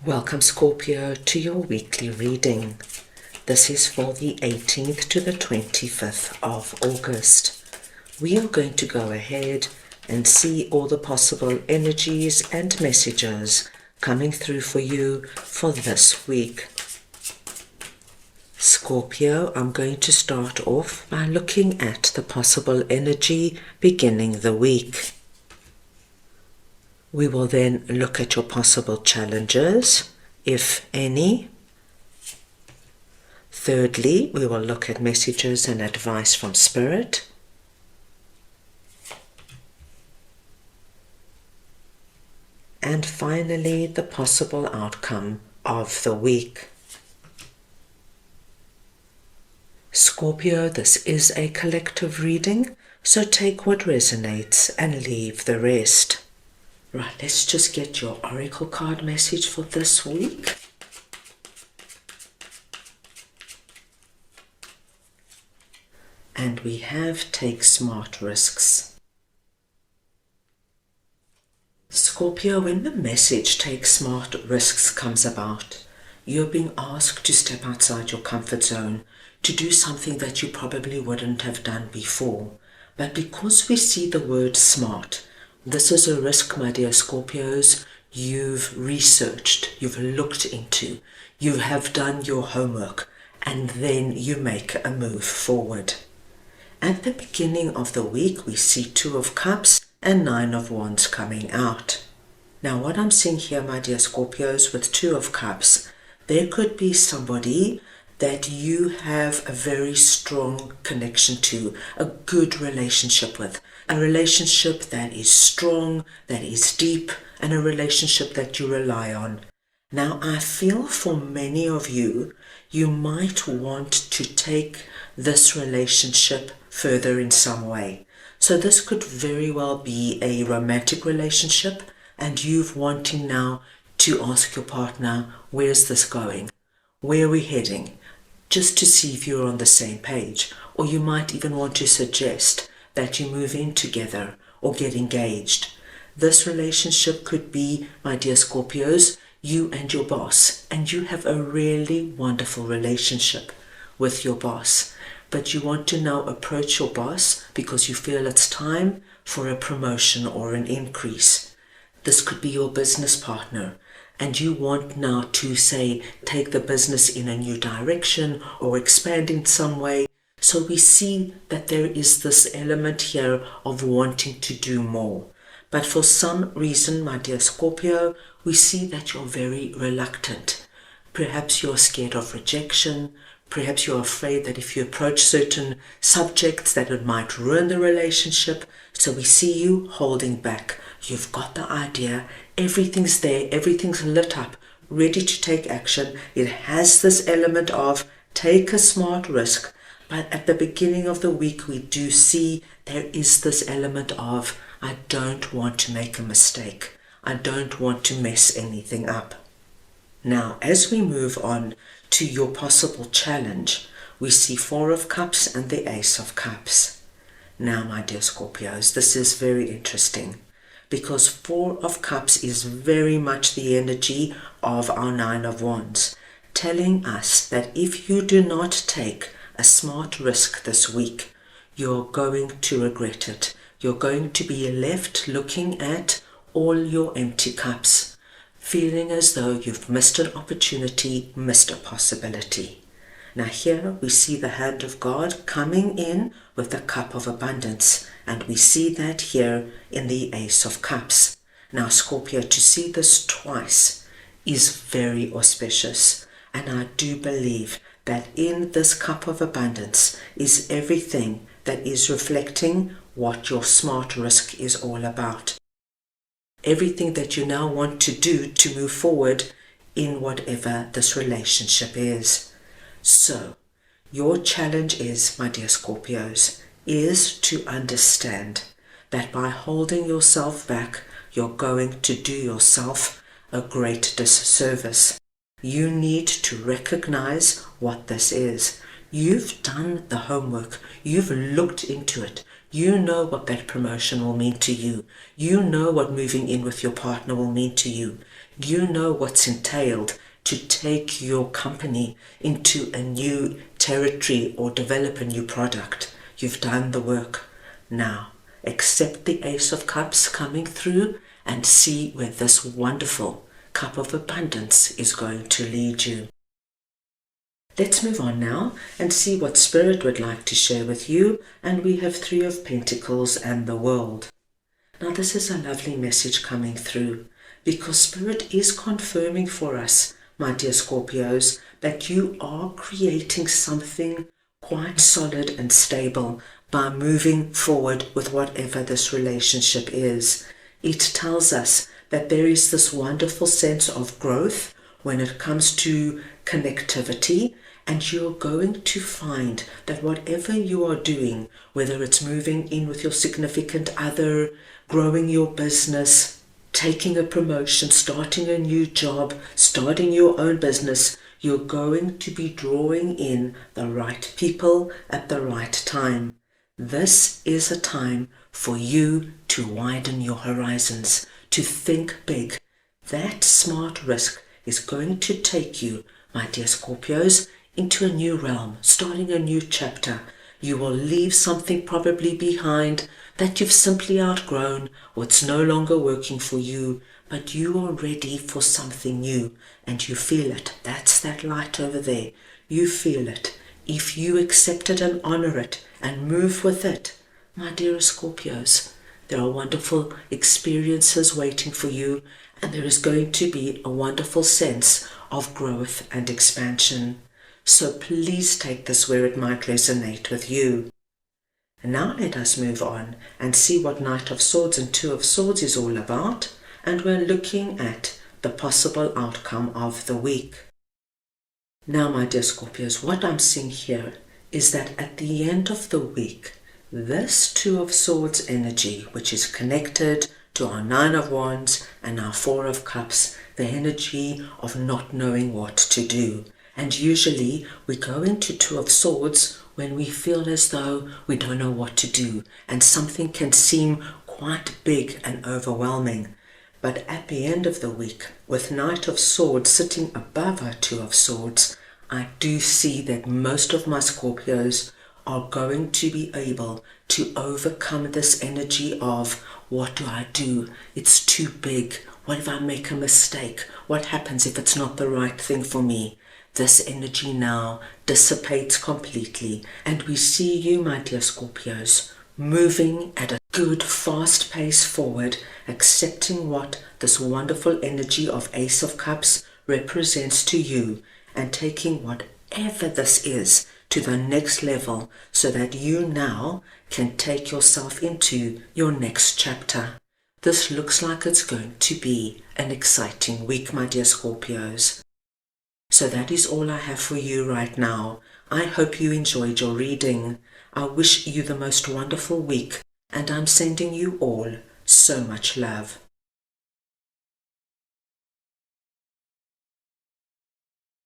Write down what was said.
Welcome, Scorpio, to your weekly reading. This is for the 18th to the 25th of August. We are going to go ahead and see all the possible energies and messages coming through for you for this week. Scorpio, I'm going to start off by looking at the possible energy beginning the week. We will then look at your possible challenges, if any. Thirdly, we will look at messages and advice from Spirit. And finally, the possible outcome of the week. Scorpio, this is a collective reading, so take what resonates and leave the rest. Right, let's just get your oracle card message for this week. And we have take smart risks. Scorpio, when the message take smart risks comes about, you're being asked to step outside your comfort zone, to do something that you probably wouldn't have done before. But because we see the word smart, this is a risk, my dear Scorpios, you've researched, you've looked into, you have done your homework, and then you make a move forward. At the beginning of the week, we see Two of Cups and Nine of Wands coming out. Now, what I'm seeing here, my dear Scorpios, with Two of Cups, there could be somebody that you have a very strong connection to, a good relationship with, a relationship that is strong, that is deep, and a relationship that you rely on. Now, I feel for many of you, you might want to take this relationship further in some way. So this could very well be a romantic relationship, and you've wanting now to ask your partner, where's this going? Where are we heading? Just to see if you're on the same page. Or you might even want to suggest that you move in together or get engaged. This relationship could be, my dear Scorpios, you and your boss, and you have a really wonderful relationship with your boss. But you want to now approach your boss because you feel it's time for a promotion or an increase. This could be your business partner, and you want now to say, take the business in a new direction or expand in some way. So we see that there is this element here of wanting to do more. But for some reason, my dear Scorpio, we see that you're very reluctant. Perhaps you're scared of rejection. Perhaps you're afraid that if you approach certain subjects that it might ruin the relationship. So we see you holding back. You've got the idea. Everything's there. Everything's lit up, ready to take action. It has this element of take a smart risk. But at the beginning of the week, we do see there is this element of, I don't want to make a mistake. I don't want to mess anything up. Now, as we move on to your possible challenge, we see Four of Cups and the Ace of Cups. Now, my dear Scorpios, this is very interesting because Four of Cups is very much the energy of our Nine of Wands, telling us that if you do not take a smart risk this week, you're going to regret it. You're going to be left looking at all your empty cups, feeling as though you've missed an opportunity, missed a possibility. Now here we see the hand of God coming in with the cup of abundance, and we see that here in the Ace of Cups. Now Scorpio, to see this twice is very auspicious, and I do believe that in this cup of abundance is everything that is reflecting what your smart risk is all about. Everything that you now want to do to move forward in whatever this relationship is. So, your challenge is, my dear Scorpios, is to understand that by holding yourself back, you're going to do yourself a great disservice. You need to recognize what this is. You've done the homework. You've looked into it. You know what that promotion will mean to you. You know what moving in with your partner will mean to you. You know what's entailed to take your company into a new territory or develop a new product. You've done the work. Now, accept the Ace of Cups coming through and see where this wonderful cup of abundance is going to lead you. Let's move on now and see what Spirit would like to share with you. And we have Three of Pentacles and the World. Now this is a lovely message coming through because Spirit is confirming for us, my dear Scorpios, that you are creating something quite solid and stable by moving forward with whatever this relationship is. It tells us that there is this wonderful sense of growth when it comes to connectivity, and you're going to find that whatever you are doing, whether it's moving in with your significant other, growing your business, taking a promotion, starting a new job, starting your own business, you're going to be drawing in the right people at the right time. This is a time for you to widen your horizons, to think big. That smart risk is going to take you, my dear Scorpios, into a new realm, starting a new chapter. You will leave something probably behind that you've simply outgrown, or it's no longer working for you, but you are ready for something new, and you feel it. That's that light over there. You feel it. If you accept it and honor it and move with it, my dear Scorpios, there are wonderful experiences waiting for you, and there is going to be a wonderful sense of growth and expansion. So please take this where it might resonate with you. And now let us move on and see what Knight of Swords and Two of Swords is all about. And we're looking at the possible outcome of the week. Now, my dear Scorpios, what I'm seeing here is that at the end of the week, this Two of Swords energy, which is connected to our Nine of Wands and our Four of Cups, the energy of not knowing what to do. And usually we go into Two of Swords when we feel as though we don't know what to do, and something can seem quite big and overwhelming. But at the end of the week, with Knight of Swords sitting above our Two of Swords, I do see that most of my Scorpios are going to be able to overcome this energy of, what do I do? It's too big. What if I make a mistake? What happens if it's not the right thing for me? This energy now dissipates completely, and we see you, my dear Scorpios, moving at a good, fast pace forward, accepting what this wonderful energy of Ace of Cups represents to you, and taking whatever this is to the next level so that you now can take yourself into your next chapter. This looks like it's going to be an exciting week, my dear Scorpios. So that is all I have for you right now. I hope you enjoyed your reading. I wish you the most wonderful week, and I'm sending you all so much love.